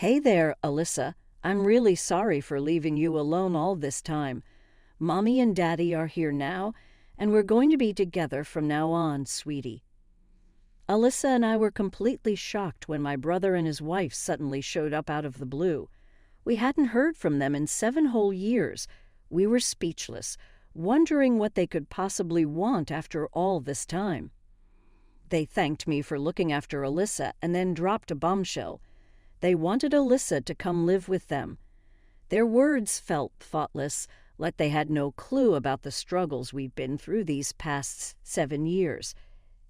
Hey there, Alyssa. I'm really sorry for leaving you alone all this time. Mommy and Daddy are here now, and we're going to be together from now on, sweetie. Alyssa and I were completely shocked when my brother and his wife suddenly showed up out of the blue. We hadn't heard from them in 7 whole years. We were speechless, wondering what they could possibly want after all this time. They thanked me for looking after Alyssa and then dropped a bombshell. They wanted Alyssa to come live with them. Their words felt thoughtless, like they had no clue about the struggles we've been through these past 7 years.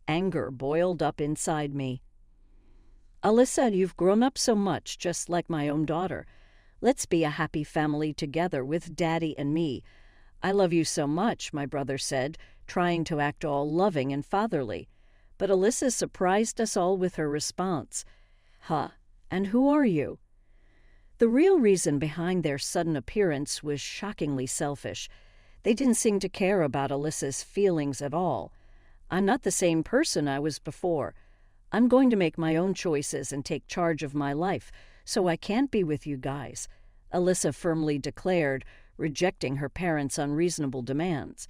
Anger boiled up inside me. Alyssa, you've grown up so much, just like my own daughter. Let's be a happy family together with Daddy and me. I love you so much, my brother said, trying to act all loving and fatherly. But Alyssa surprised us all with her response. Huh, and who are you? The real reason behind their sudden appearance was shockingly selfish. They didn't seem to care about Alyssa's feelings at all. I'm not the same person I was before. I'm going to make my own choices and take charge of my life, so I can't be with you guys, Alyssa firmly declared, rejecting her parents' unreasonable demands.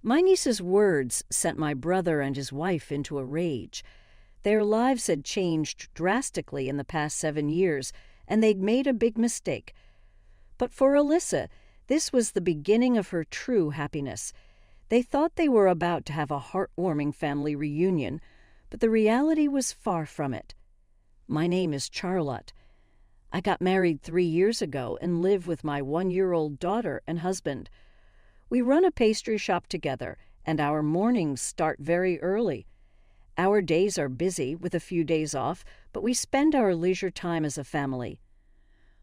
My niece's words sent my brother and his wife into a rage. Their lives had changed drastically in the past 7 years, and they'd made a big mistake. But for Alyssa, this was the beginning of her true happiness. They thought they were about to have a heartwarming family reunion, but the reality was far from it. My name is Charlotte. I got married 3 years ago and live with my 1-year-old daughter and husband. We run a pastry shop together, and our mornings start very early. Our days are busy with a few days off, but we spend our leisure time as a family.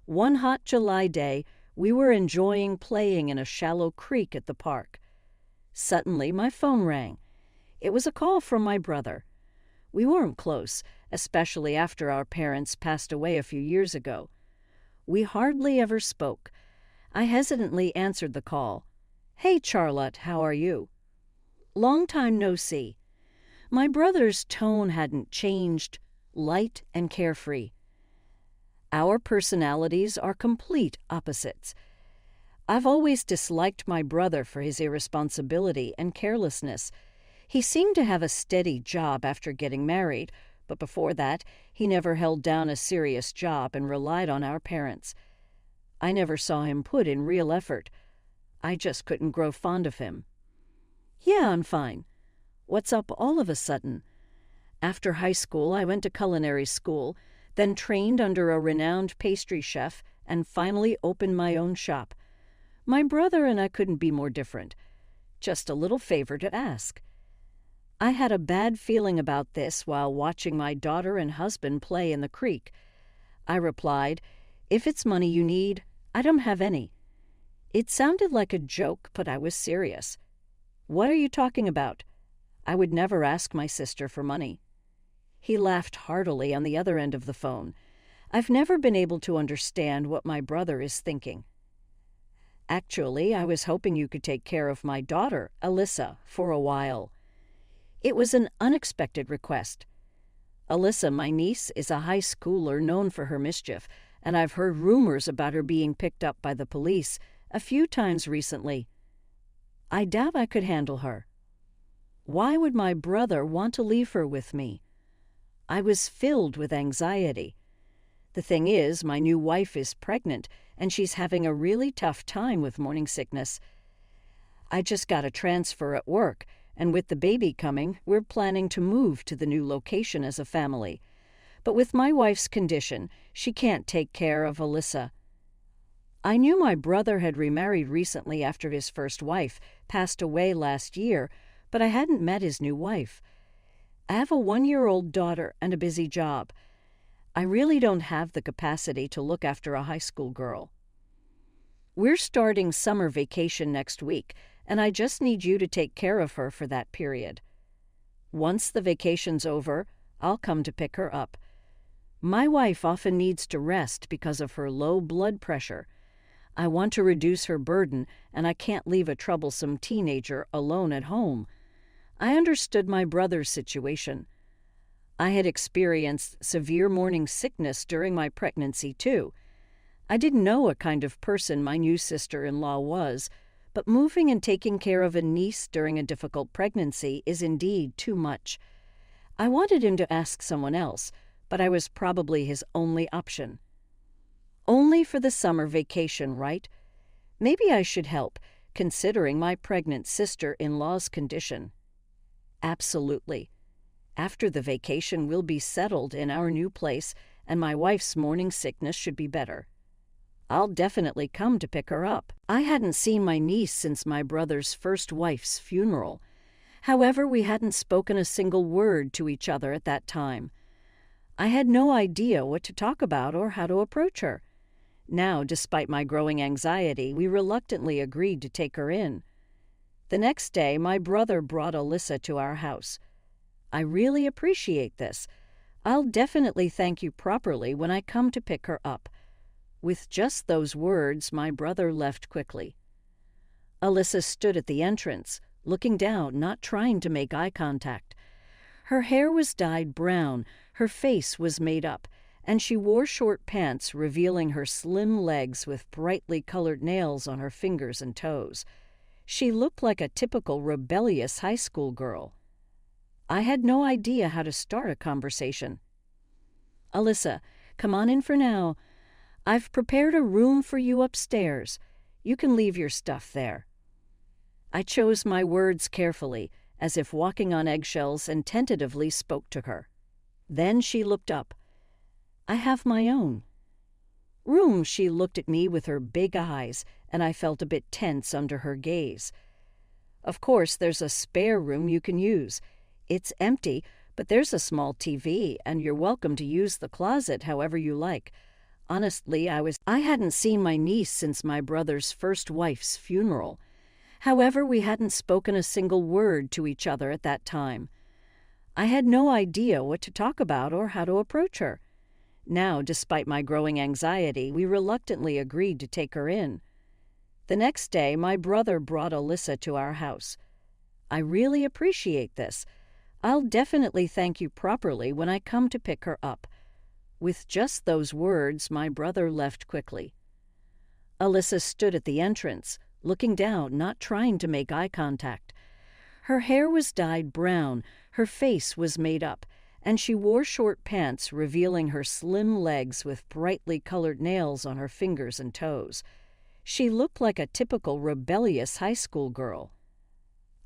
One hot July day, we were enjoying playing in a shallow creek at the park. Suddenly, my phone rang. It was a call from my brother. We weren't close, especially after our parents passed away a few years ago. We hardly ever spoke. I hesitantly answered the call. Hey, Charlotte, how are you? Long time no see. My brother's tone hadn't changed, light and carefree. Our personalities are complete opposites. I've always disliked my brother for his irresponsibility and carelessness. He seemed to have a steady job after getting married, but before that, he never held down a serious job and relied on our parents. I never saw him put in real effort. I just couldn't grow fond of him. Yeah, I'm fine. What's up all of a sudden? After high school, I went to culinary school, then trained under a renowned pastry chef, and finally opened my own shop. My brother and I couldn't be more different. Just a little favor to ask. I had a bad feeling about this while watching my daughter and husband play in the creek. I replied, if it's money you need, I don't have any. It sounded like a joke, but I was serious. What are you talking about? I would never ask my sister for money. He laughed heartily on the other end of the phone. I've never been able to understand what my brother is thinking. Actually, I was hoping you could take care of my daughter, Alyssa, for a while. It was an unexpected request. Alyssa, my niece, is a high schooler known for her mischief, and I've heard rumors about her being picked up by the police a few times recently. I doubt I could handle her. Why would my brother want to leave her with me? I was filled with anxiety. The thing is, my new wife is pregnant, and she's having a really tough time with morning sickness. I just got a transfer at work, and with the baby coming, we're planning to move to the new location as a family. But with my wife's condition, she can't take care of Alyssa. I knew my brother had remarried recently after his first wife passed away last year, but I hadn't met his new wife. I have a 1-year-old daughter and a busy job. I really don't have the capacity to look after a high school girl. We're starting summer vacation next week, and I just need you to take care of her for that period. Once the vacation's over, I'll come to pick her up. My wife often needs to rest because of her low blood pressure. I want to reduce her burden, and I can't leave a troublesome teenager alone at home. I understood my brother's situation. I had experienced severe morning sickness during my pregnancy, too. I didn't know what kind of person my new sister-in-law was, but moving and taking care of a niece during a difficult pregnancy is indeed too much. I wanted him to ask someone else, but I was probably his only option. Only for the summer vacation, right? Maybe I should help, considering my pregnant sister-in-law's condition. Absolutely. After the vacation, we'll be settled in our new place, and my wife's morning sickness should be better. I'll definitely come to pick her up. I hadn't seen my niece since my brother's first wife's funeral. However, we hadn't spoken a single word to each other at that time. I had no idea what to talk about or how to approach her. Now, despite my growing anxiety, we reluctantly agreed to take her in. The next day, my brother brought Alyssa to our house. I really appreciate this. I'll definitely thank you properly when I come to pick her up. With just those words, my brother left quickly. Alyssa stood at the entrance, looking down, not trying to make eye contact. Her hair was dyed brown, her face was made up, and she wore short pants revealing her slim legs with brightly colored nails on her fingers and toes. She looked like a typical rebellious high school girl. I had no idea how to start a conversation. Alyssa, come on in for now. I've prepared a room for you upstairs. You can leave your stuff there. I chose my words carefully, as if walking on eggshells, and tentatively spoke to her. Then she looked up. I have my own room. She looked at me with her big eyes, and I felt a bit tense under her gaze. Of course, there's a spare room you can use. It's empty, but there's a small TV, and you're welcome to use the closet however you like. Honestly, I hadn't seen my niece since my brother's first wife's funeral. However, we hadn't spoken a single word to each other at that time. I had no idea what to talk about or how to approach her. Now, despite my growing anxiety, we reluctantly agreed to take her in. The next day, my brother brought Alyssa to our house. I really appreciate this. I'll definitely thank you properly when I come to pick her up. With just those words, my brother left quickly. Alyssa stood at the entrance, looking down, not trying to make eye contact. Her hair was dyed brown, her face was made up, and she wore short pants revealing her slim legs with brightly colored nails on her fingers and toes. She looked like a typical rebellious high school girl.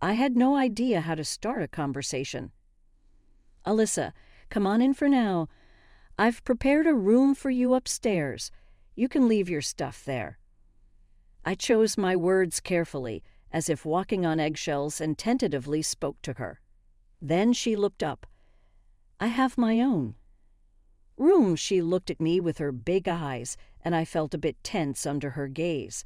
I had no idea how to start a conversation. Alyssa, come on in for now. I've prepared a room for you upstairs. You can leave your stuff there. I chose my words carefully, as if walking on eggshells, and tentatively spoke to her. Then she looked up. I have my own room. She looked at me with her big eyes, and I felt a bit tense under her gaze.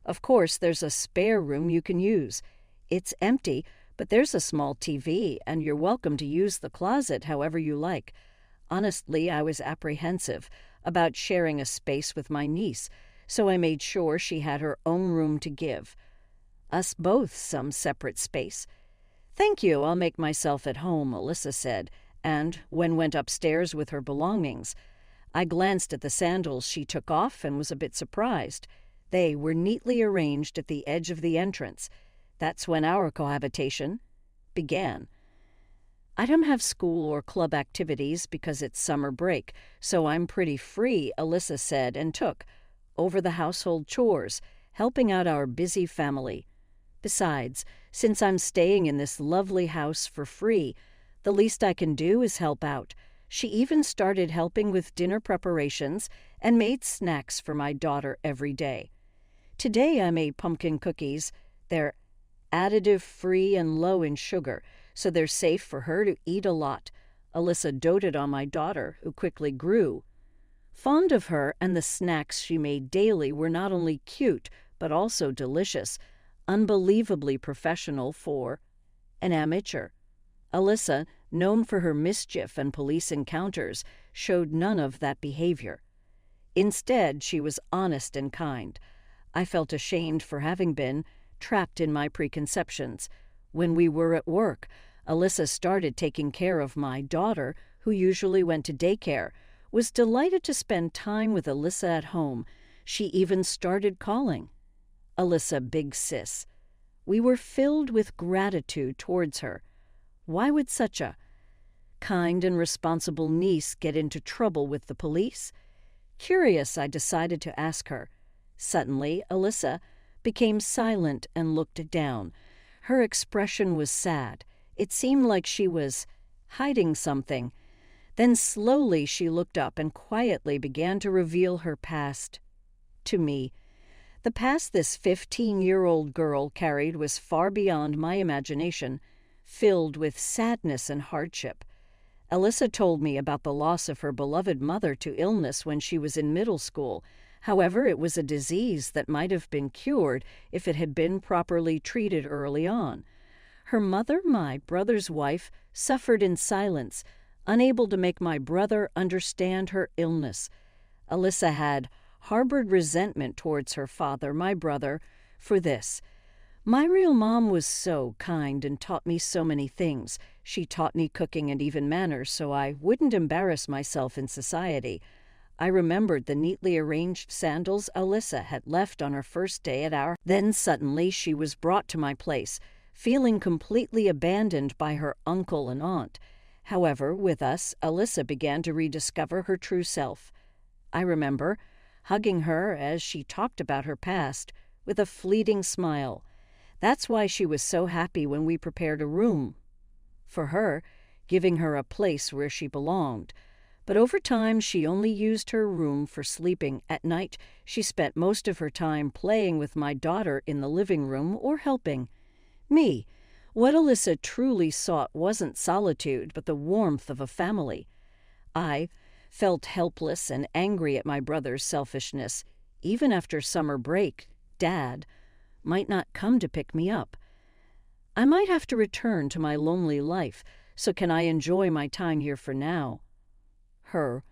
Of course, there's a spare room you can use. It's empty, but there's a small TV, and you're welcome to use the closet however you like. Honestly, I was apprehensive about sharing a space with my niece, so I made sure she had her own room to give us both some separate space. Thank you, I'll make myself at home, Alyssa said, and went upstairs with her belongings. I glanced at the sandals she took off and was a bit surprised. They were neatly arranged at the edge of the entrance. That's when our cohabitation began. I don't have school or club activities because it's summer break, so I'm pretty free, Alyssa said, and took over the household chores, helping out our busy family. Besides, since I'm staying in this lovely house for free, the least I can do is help out. She even started helping with dinner preparations and made snacks for my daughter every day. Today I made pumpkin cookies. They're additive-free and low in sugar, so they're safe for her to eat a lot. Alyssa doted on my daughter, who quickly grew fond of her, and the snacks she made daily were not only cute, but also delicious, unbelievably professional for an amateur. Alyssa, known for her mischief and police encounters, showed none of that behavior. Instead, she was honest and kind. I felt ashamed for having been trapped in my preconceptions. When we were at work, Alyssa started taking care of my daughter, who usually went to daycare, was delighted to spend time with Alyssa at home. She even started calling Alyssa Big Sis. We were filled with gratitude towards her. Why would such a kind and responsible niece get into trouble with the police? Curious, I decided to ask her. Suddenly, Alyssa became silent and looked down. Her expression was sad. It seemed like she was hiding something. Then slowly she looked up and quietly began to reveal her past to me. The past this 15-year-old girl carried was far beyond my imagination, filled with sadness and hardship. Alyssa told me about the loss of her beloved mother to illness when she was in middle school. However, it was a disease that might have been cured if it had been properly treated early on. Her mother, my brother's wife, suffered in silence, unable to make my brother understand her illness. Alyssa had harbored resentment towards her father, my brother, for this. My real mom was so kind and taught me so many things. She taught me cooking and even manners so I wouldn't embarrass myself in society. I remembered the neatly arranged sandals Alyssa had left on her first day at our. Then suddenly she was brought to my place, feeling completely abandoned by her uncle and aunt. However, with us, Alyssa began to rediscover her true self. I remember hugging her as she talked about her past with a fleeting smile. That's why she was so happy when we prepared a room for her, giving her a place where she belonged. But over time, she only used her room for sleeping. At night, she spent most of her time playing with my daughter in the living room or helping me. What Alyssa truly sought wasn't solitude, but the warmth of a family. I felt helpless and angry at my brother's selfishness. Even after summer break, Dad might not come to pick me up. I might have to return to my lonely life, so can I enjoy my time here for now? Her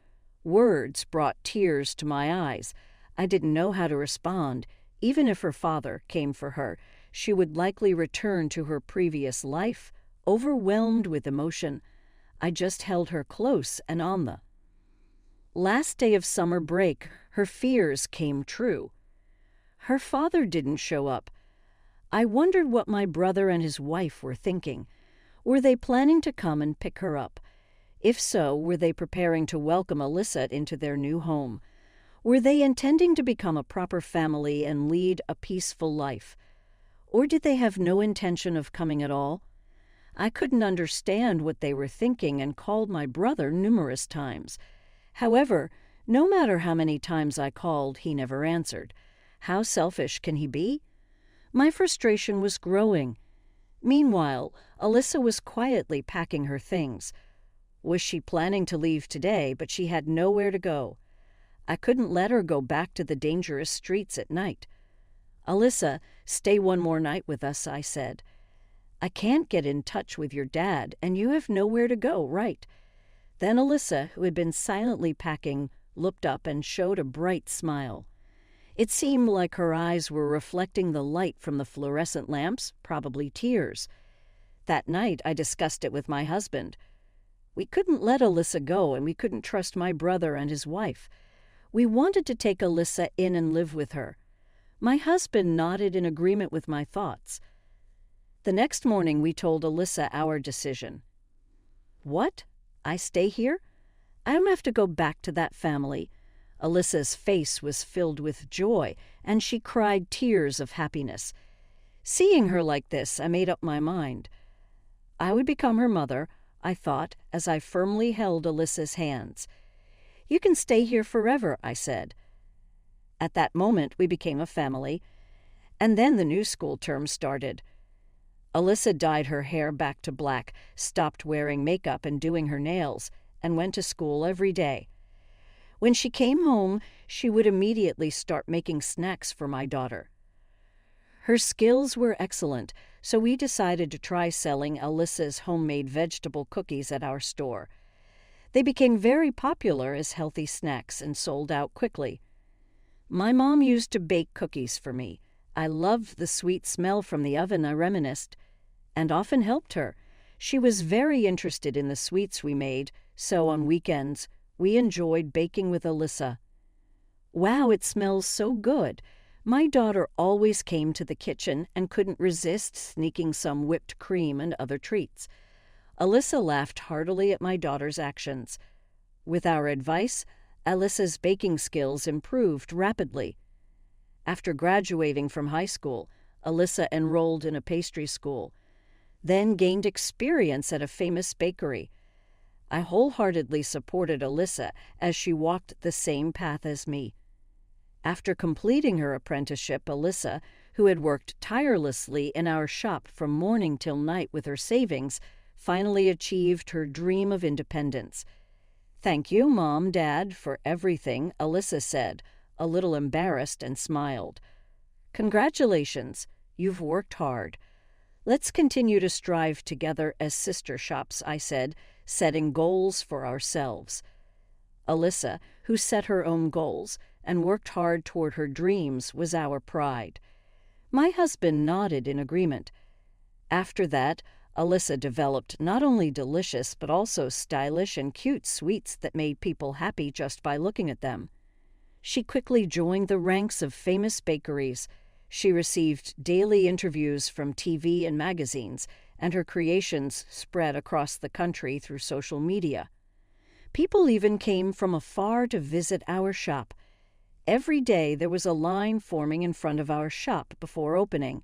words brought tears to my eyes. I didn't know how to respond. Even if her father came for her, she would likely return to her previous life, overwhelmed with emotion. I just held her close, and on the last day of summer break, her fears came true. Her father didn't show up. I wondered what my brother and his wife were thinking. Were they planning to come and pick her up? If so, were they preparing to welcome Alyssa into their new home? Were they intending to become a proper family and lead a peaceful life? Or did they have no intention of coming at all? I couldn't understand what they were thinking and called my brother numerous times. However, no matter how many times I called, he never answered. How selfish can he be? My frustration was growing. Meanwhile, Alyssa was quietly packing her things. Was she planning to leave today, but she had nowhere to go? I couldn't let her go back to the dangerous streets at night. Alyssa, stay one more night with us, I said. I can't get in touch with your dad, and you have nowhere to go, right? Then Alyssa, who had been silently packing, looked up and showed a bright smile. It seemed like her eyes were reflecting the light from the fluorescent lamps, probably tears. That night, I discussed it with my husband. We couldn't let Alyssa go, and we couldn't trust my brother and his wife. We wanted to take Alyssa in and live with her. My husband nodded in agreement with my thoughts. The next morning, we told Alyssa our decision. What? I stay here? I don't have to go back to that family. Alyssa's face was filled with joy, and she cried tears of happiness. Seeing her like this, I made up my mind. I would become her mother, I thought, as I firmly held Alyssa's hands. You can stay here forever, I said. At that moment, we became a family, and then the new school term started. Alyssa dyed her hair back to black, stopped wearing makeup and doing her nails, and went to school every day. When she came home, she would immediately start making snacks for my daughter. Her skills were excellent, so we decided to try selling Alyssa's homemade vegetable cookies at our store. They became very popular as healthy snacks and sold out quickly. My mom used to bake cookies for me. I loved the sweet smell from the oven, I reminisced, and often helped her. She was very interested in the sweets we made, so on weekends, we enjoyed baking with Alyssa. Wow, it smells so good. My daughter always came to the kitchen and couldn't resist sneaking some whipped cream and other treats. Alyssa laughed heartily at my daughter's actions. With our advice, Alyssa's baking skills improved rapidly. After graduating from high school, Alyssa enrolled in a pastry school, then gained experience at a famous bakery. I wholeheartedly supported Alyssa as she walked the same path as me. After completing her apprenticeship, Alyssa, who had worked tirelessly in our shop from morning till night with her savings, finally achieved her dream of independence. "Thank you, Mom, Dad, for everything," Alyssa said, a little embarrassed, and smiled. "Congratulations, you've worked hard. Let's continue to strive together as sister shops," I said, setting goals for ourselves. Alyssa, who set her own goals and worked hard toward her dreams, was our pride. My husband nodded in agreement. After that, Alyssa developed not only delicious but also stylish and cute sweets that made people happy just by looking at them. She quickly joined the ranks of famous bakeries. She received daily interviews from TV and magazines, and her creations spread across the country through social media. People even came from afar to visit our shop. Every day there was a line forming in front of our shop before opening.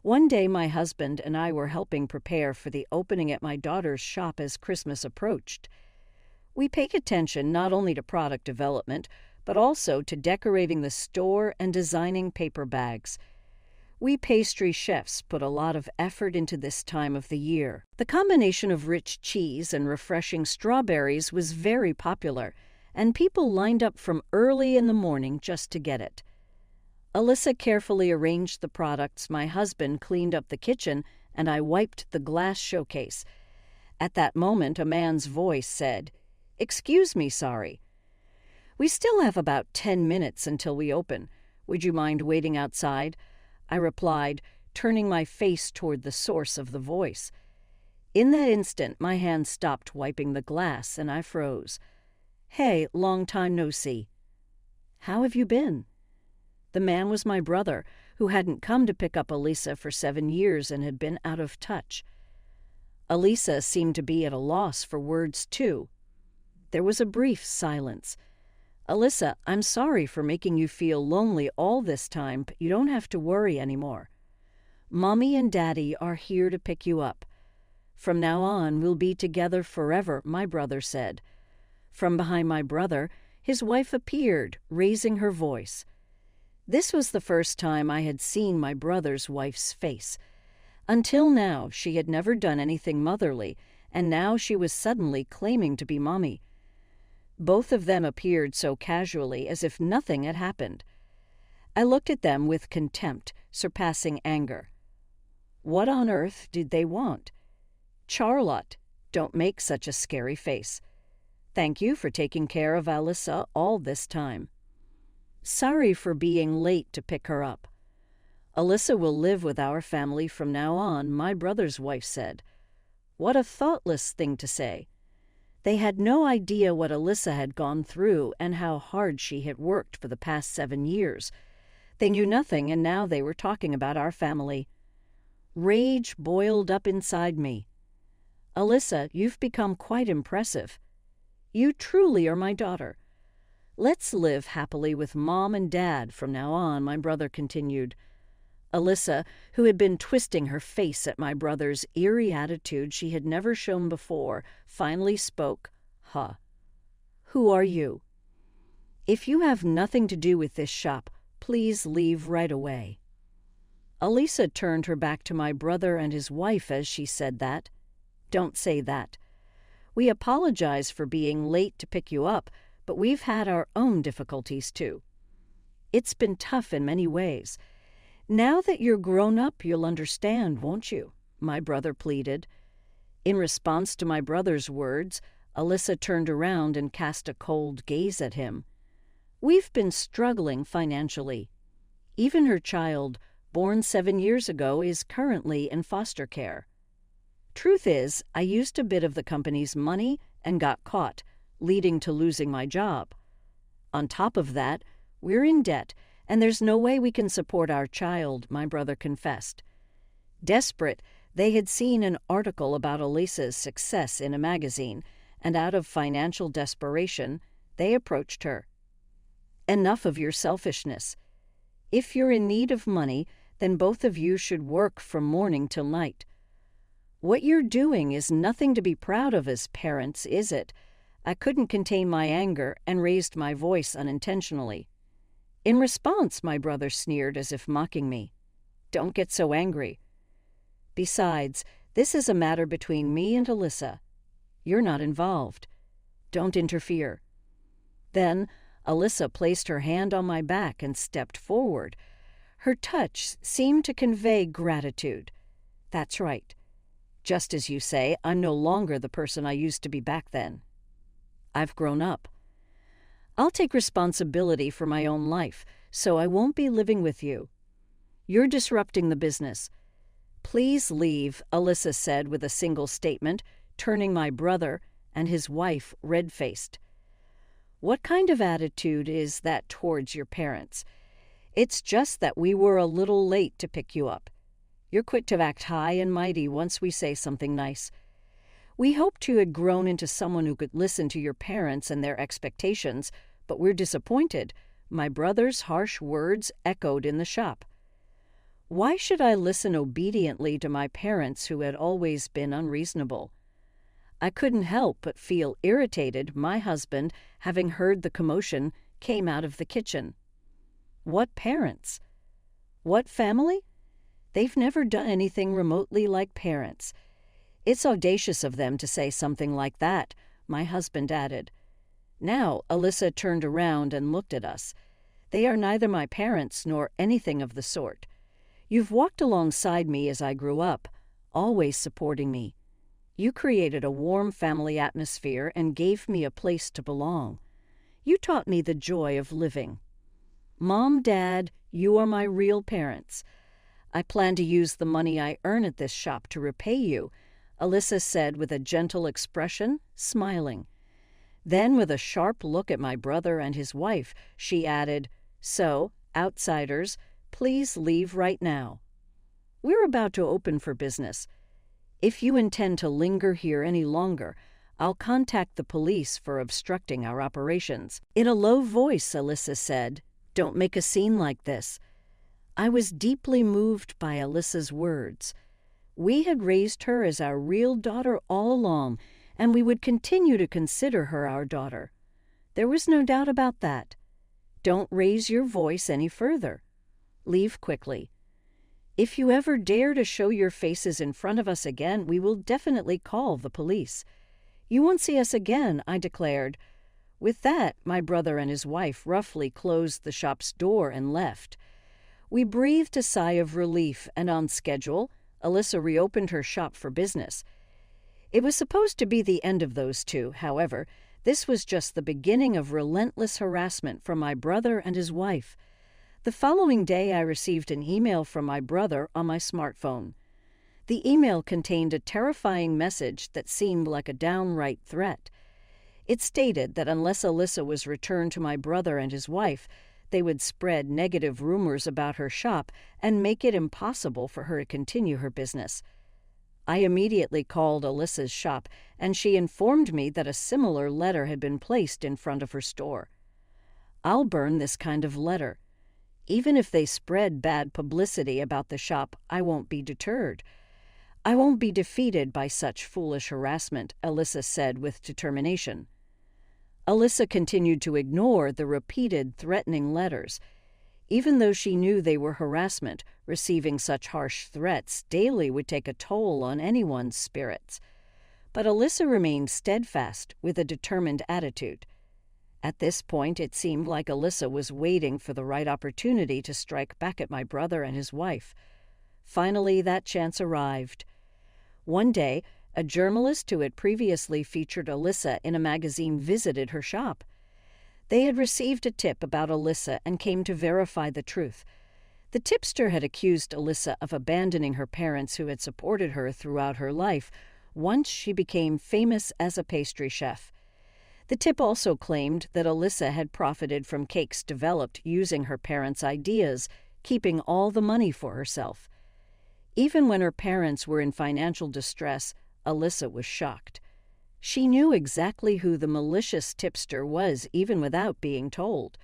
One day my husband and I were helping prepare for the opening at my daughter's shop as Christmas approached. We paid attention not only to product development, but also to decorating the store and designing paper bags. We pastry chefs put a lot of effort into this time of the year. The combination of rich cheese and refreshing strawberries was very popular, and people lined up from early in the morning just to get it. Alyssa carefully arranged the products, my husband cleaned up the kitchen, and I wiped the glass showcase. At that moment, a man's voice said, "Excuse me, sorry. We still have about 10 minutes until we open. Would you mind waiting outside?" I replied, turning my face toward the source of the voice. In that instant, my hand stopped wiping the glass, and I froze. "Hey, long time no see. How have you been?" The man was my brother, who hadn't come to pick up Alyssa for 7 years and had been out of touch. Alyssa seemed to be at a loss for words, too. There was a brief silence. "Alyssa, I'm sorry for making you feel lonely all this time, but you don't have to worry anymore. Mommy and Daddy are here to pick you up. From now on, we'll be together forever," my brother said. From behind my brother, his wife appeared, raising her voice. This was the first time I had seen my brother's wife's face. Until now, she had never done anything motherly, and now she was suddenly claiming to be Mommy. Both of them appeared so casually, as if nothing had happened. I looked at them with contempt, surpassing anger. What on earth did they want? "Charlotte, don't make such a scary face. Thank you for taking care of Alyssa all this time. Sorry for being late to pick her up. Alyssa will live with our family from now on," my brother's wife said. What a thoughtless thing to say. They had no idea what Alyssa had gone through and how hard she had worked for the past 7 years. They knew nothing, and now they were talking about our family. Rage boiled up inside me. "Alyssa, you've become quite impressive. You truly are my daughter. Let's live happily with Mom and Dad from now on," my brother continued. Alyssa, who had been twisting her face at my brother's eerie attitude she had never shown before, finally spoke. Who are you? If you have nothing to do with this shop, please leave right away." Alyssa turned her back to my brother and his wife as she said that. "Don't say that. We apologize for being late to pick you up, but we've had our own difficulties too. It's been tough in many ways. Now that you're grown up, you'll understand, won't you?" my brother pleaded. In response to my brother's words, Alyssa turned around and cast a cold gaze at him. "We've been struggling financially. Even her child, born 7 years ago, is currently in foster care." Truth is, I used a bit of the company's money and got caught, leading to losing my job. On top of that, we're in debt, and there's no way we can support our child, my brother confessed. Desperate, they had seen an article about Elisa's success in a magazine, and out of financial desperation, they approached her. Enough of your selfishness. If you're in need of money, then both of you should work from morning till night. What you're doing is nothing to be proud of as parents, is it? I couldn't contain my anger and raised my voice unintentionally. In response, my brother sneered as if mocking me. Don't get so angry. Besides, this is a matter between me and Elisa. You're not involved. Don't interfere. Then, Elisa placed her hand on my back and stepped forward. Her touch seemed to convey gratitude. That's right. Just as you say, I'm no longer the person I used to be back then. I've grown up. I'll take responsibility for my own life, so I won't be living with you. You're disrupting the business. Please leave, Elisa said with a single statement, turning my brother and his wife red-faced. What kind of attitude is that towards your parents? It's just that we were a little late to pick you up. You're quick to act high and mighty once we say something nice. We hoped you had grown into someone who could listen to your parents and their expectations, but we're disappointed. My brother's harsh words echoed in the shop. Why should I listen obediently to my parents who had always been unreasonable? I couldn't help but feel irritated. My husband, having heard the commotion, came out of the kitchen. What parents? What family? They've never done anything remotely like parents. It's audacious of them to say something like that, my husband added. Now, Elisa turned around and looked at us. They are neither my parents nor anything of the sort. You've walked alongside me as I grew up, always supporting me. You created a warm family atmosphere and gave me a place to belong. You taught me the joy of living. Mom, Dad, you are my real parents. I plan to use the money I earn at this shop to repay you, Elisa said with a gentle expression, smiling. Then, with a sharp look at my brother and his wife, she added, So, outsiders, please leave right now. We're about to open for business. If you intend to linger here any longer, I'll contact the police for obstructing our operations. In a low voice, Elisa said, Don't make a scene like this. I was deeply moved by Elisa's words. We had raised her as our real daughter all along, and we would continue to consider her our daughter. There was no doubt about that. Don't raise your voice any further. Leave quickly. If you ever dare to show your faces in front of us again, we will definitely call the police. You won't see us again, I declared. With that, my brother and his wife roughly closed the shop's door and left. We breathed a sigh of relief, and on schedule, Elisa reopened her shop for business. It was supposed to be the end of those two, however. This was just the beginning of relentless harassment from my brother and his wife. The following day, I received an email from my brother on my smartphone. The email contained a terrifying message that seemed like a downright threat. It stated that unless Elisa was returned to my brother and his wife, they would spread negative rumors about her shop and make it impossible for her to continue her business. I immediately called Elisa's shop, and she informed me that a similar letter had been placed in front of her store. I'll burn this kind of letter. Even if they spread bad publicity about the shop, I won't be deterred. I won't be defeated by such foolish harassment, Elisa said with determination. Elisa continued to ignore the repeated threatening letters. Even though she knew they were harassment, receiving such harsh threats daily would take a toll on anyone's spirits. But Elisa remained steadfast with a determined attitude. At this point, it seemed like Elisa was waiting for the right opportunity to strike back at my brother and his wife. Finally, that chance arrived. One day, a journalist who had previously featured Elisa in a magazine visited her shop. They had received a tip about Elisa and came to verify the truth. The tipster had accused Alyssa of abandoning her parents who had supported her throughout her life once she became famous as a pastry chef. The tip also claimed that Alyssa had profited from cakes developed using her parents' ideas, keeping all the money for herself. Even when her parents were in financial distress, Alyssa was shocked. She knew exactly who the malicious tipster was even without being told.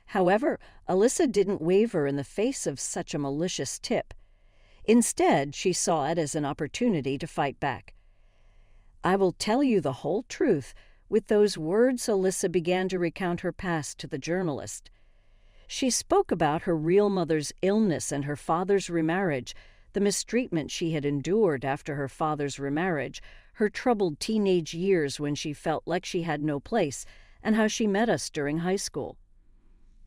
However, Alyssa didn't waver in the face of such a malicious tip. Instead, she saw it as an opportunity to fight back. "I will tell you the whole truth." With those words, Alyssa began to recount her past to the journalist. She spoke about her real mother's illness and her father's remarriage, the mistreatment she had endured after her father's remarriage, her troubled teenage years when she felt like she had no place, and how she met us during high school.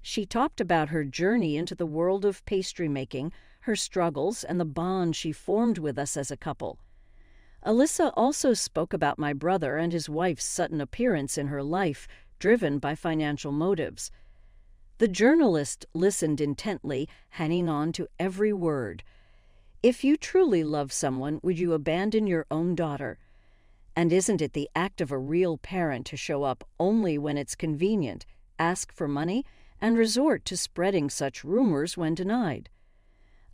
She talked about her journey into the world of pastry making, her struggles, and the bond she formed with us as a couple. Alyssa also spoke about my brother and his wife's sudden appearance in her life, driven by financial motives. The journalist listened intently, hanging on to every word. If you truly love someone, would you abandon your own daughter? And isn't it the act of a real parent to show up only when it's convenient, ask for money, and resort to spreading such rumors when denied?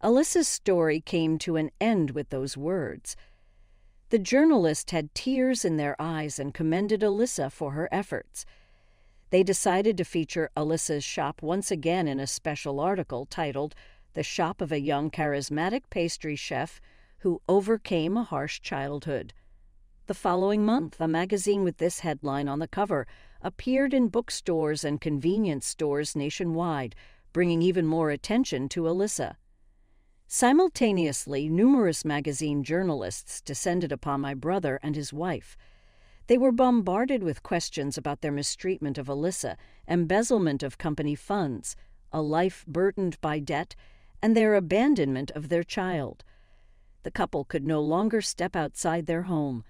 Alyssa's story came to an end with those words. The journalist had tears in their eyes and commended Alyssa for her efforts. They decided to feature Alyssa's shop once again in a special article titled "The Shop of a Young Charismatic Pastry Chef Who Overcame a Harsh Childhood." The following month, a magazine with this headline on the cover appeared in bookstores and convenience stores nationwide, bringing even more attention to Alyssa. Simultaneously, numerous magazine journalists descended upon my brother and his wife. They were bombarded with questions about their mistreatment of Alyssa, embezzlement of company funds, a life burdened by debt, and their abandonment of their child. The couple could no longer step outside their home.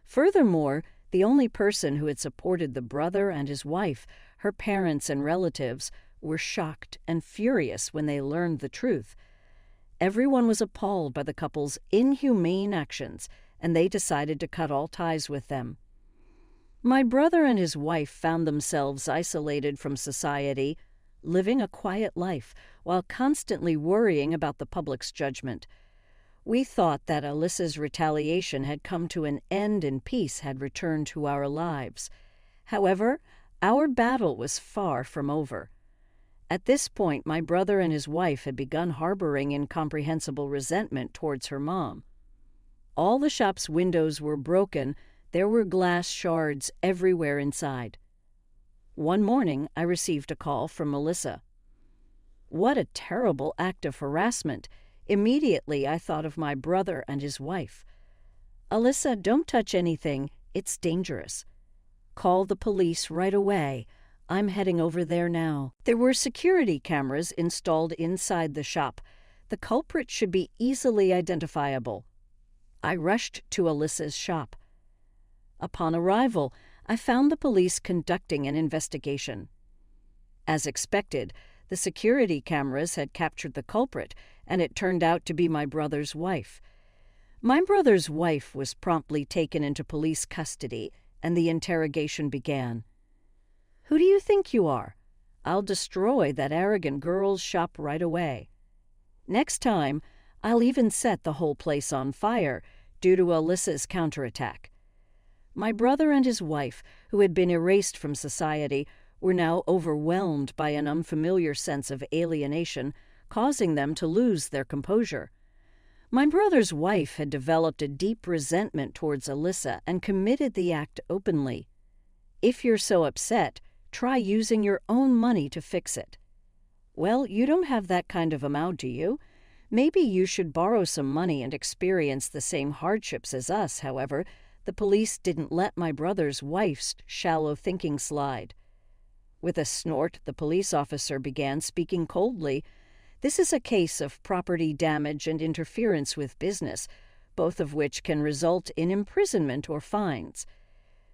Furthermore, the only person who had supported the brother and his wife, her parents and relatives, were shocked and furious when they learned the truth. Everyone was appalled by the couple's inhumane actions, and they decided to cut all ties with them. My brother and his wife found themselves isolated from society, living a quiet life while constantly worrying about the public's judgment. We thought that Alyssa's retaliation had come to an end and peace had returned to our lives. However, our battle was far from over. At this point, my brother and his wife had begun harboring incomprehensible resentment towards her mom. All the shop's windows were broken. There were glass shards everywhere inside. One morning, I received a call from Melissa. What a terrible act of harassment! Immediately, I thought of my brother and his wife. "Alyssa, don't touch anything. It's dangerous. Call the police right away. I'm heading over there now." There were security cameras installed inside the shop. The culprit should be easily identifiable. I rushed to Alyssa's shop. Upon arrival, I found the police conducting an investigation. As expected, the security cameras had captured the culprit, and it turned out to be my brother's wife. My brother's wife was promptly taken into police custody, and the interrogation began. "Who do you think you are? I'll destroy that arrogant girl's shop right away. Next time, I'll even set the whole place on fire due to Alyssa's counterattack." My brother and his wife, who had been erased from society, were now overwhelmed by an unfamiliar sense of alienation, causing them to lose their composure. My brother's wife had developed a deep resentment towards Alyssa and committed the act openly. If you're so upset, try using your own money to fix it. Well, you don't have that kind of amount, do you? Maybe you should borrow some money and experience the same hardships as us. However, the police didn't let my brother's wife's shallow thinking slide. With a snort, the police officer began speaking coldly. "This is a case of property damage and interference with business, both of which can result in imprisonment or fines.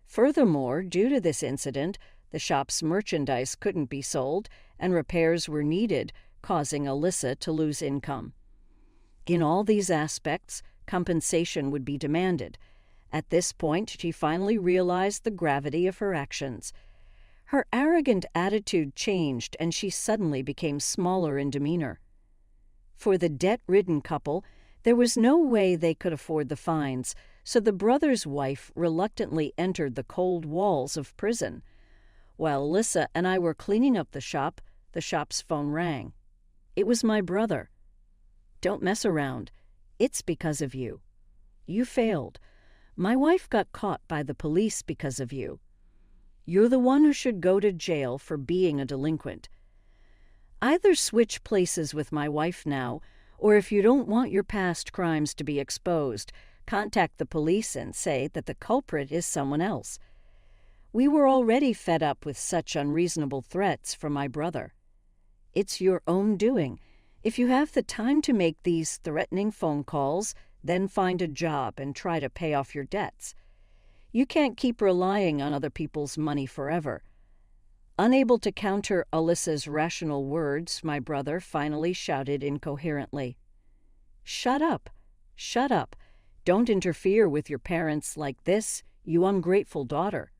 Furthermore, due to this incident, the shop's merchandise couldn't be sold and repairs were needed, causing Alyssa to lose income. In all these aspects, compensation would be demanded. At this point, she finally realized the gravity of her actions. Her arrogant attitude changed, and she suddenly became smaller in demeanor. For the debt-ridden couple, there was no way they could afford the fines, so the brother's wife reluctantly entered the cold walls of prison. While Alyssa and I were cleaning up the shop's phone rang. It was my brother. "Don't mess around. It's because of you. You failed. My wife got caught by the police because of you. You're the one who should go to jail for being a delinquent. Either switch places with my wife now, or if you don't want your past crimes to be exposed, contact the police and say that the culprit is someone else." We were already fed up with such unreasonable threats from my brother. "It's your own doing. If you have the time to make these threatening phone calls, then find a job and try to pay off your debts. You can't keep relying on other people's money forever." Unable to counter Alyssa's rational words, my brother finally shouted incoherently, "Shut up! Shut up! Don't interfere with your parents like this, you ungrateful daughter.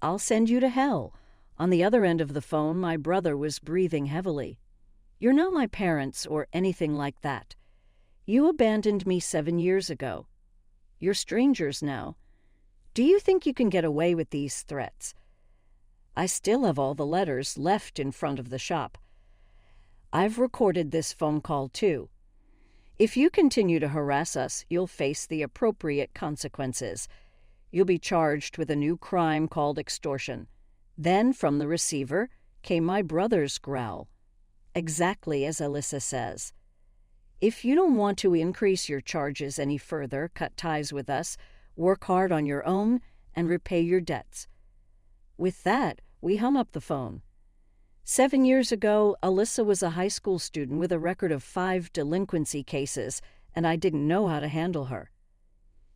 I'll send you to hell." On the other end of the phone, my brother was breathing heavily. "You're not my parents or anything like that. You abandoned me 7 years ago. You're strangers now. Do you think you can get away with these threats? I still have all the letters left in front of the shop. I've recorded this phone call too. If you continue to harass us, you'll face the appropriate consequences. You'll be charged with a new crime called extortion." Then, from the receiver, came my brother's growl. Exactly as Alyssa says. "If you don't want to increase your charges any further, cut ties with us, work hard on your own, and repay your debts." With that, we hung up the phone. 7 years ago, Alyssa was a high school student with a record of 5 delinquency cases, and I didn't know how to handle her.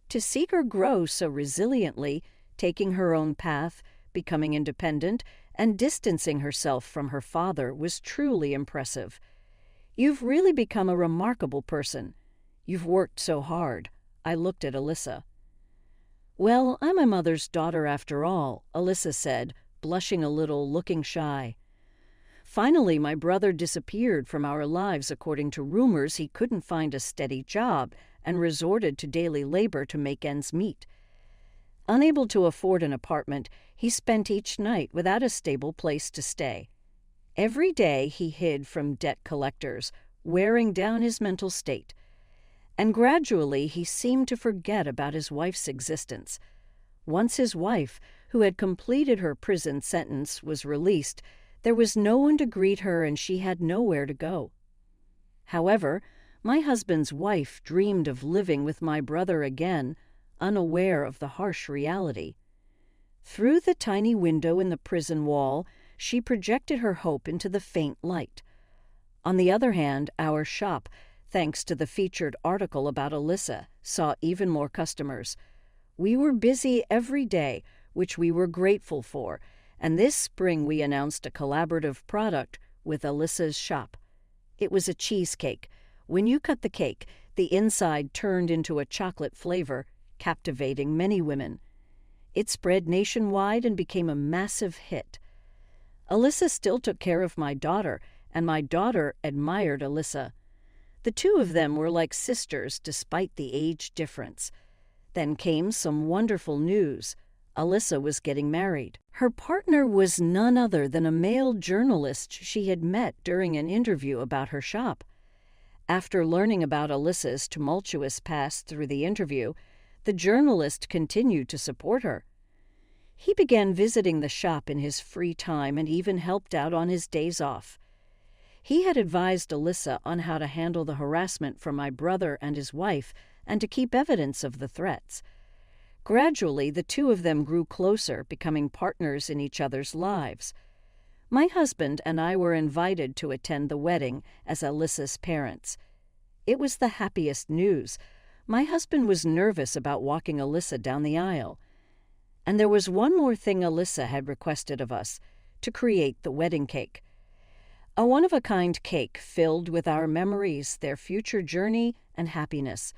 To see her grow so resiliently, taking her own path, becoming independent, and distancing herself from her father was truly impressive. "You've really become a remarkable person. You've worked so hard." I looked at Alyssa. "Well, I'm my mother's daughter after all," Alyssa said, blushing a little, looking shy. Finally, my brother disappeared from our lives according to rumors he couldn't find a steady job and resorted to daily labor to make ends meet. Unable to afford an apartment, he spent each night without a stable place to stay. Every day he hid from debt collectors, wearing down his mental state. And gradually he seemed to forget about his wife's existence. Once his wife, who had completed her prison sentence, was released, there was no one to greet her and she had nowhere to go. However, my husband's wife dreamed of living with my brother again, unaware of the harsh reality. Through the tiny window in the prison wall, she projected her hope into the faint light. On the other hand, our shop, thanks to the featured article about Alyssa, saw even more customers. We were busy every day, which we were grateful for, and this spring we announced a collaborative product with Alyssa's shop. It was a cheesecake. When you cut the cake, the inside turned into a chocolate flavor, captivating many women. It spread nationwide and became a massive hit. Alyssa still took care of my daughter, and my daughter admired Alyssa. The two of them were like sisters despite the age difference. Then came some wonderful news. Alyssa was getting married. Her partner was none other than a male journalist she had met during an interview about her shop. After learning about Alyssa's tumultuous past through the interview, the journalist continued to support her. He began visiting the shop in his free time and even helped out on his days off. He had advised Alyssa on how to handle the harassment from my brother and his wife and to keep evidence of the threats. Gradually, the two of them grew closer, becoming partners in each other's lives. My husband and I were invited to attend the wedding as Alyssa's parents. It was the happiest news. My husband was nervous about walking Alyssa down the aisle. And there was one more thing Alyssa had requested of us, to create the wedding cake. A one-of-a-kind cake filled with our memories, their future journey, and happiness.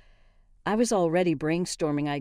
I was already brainstorming ideas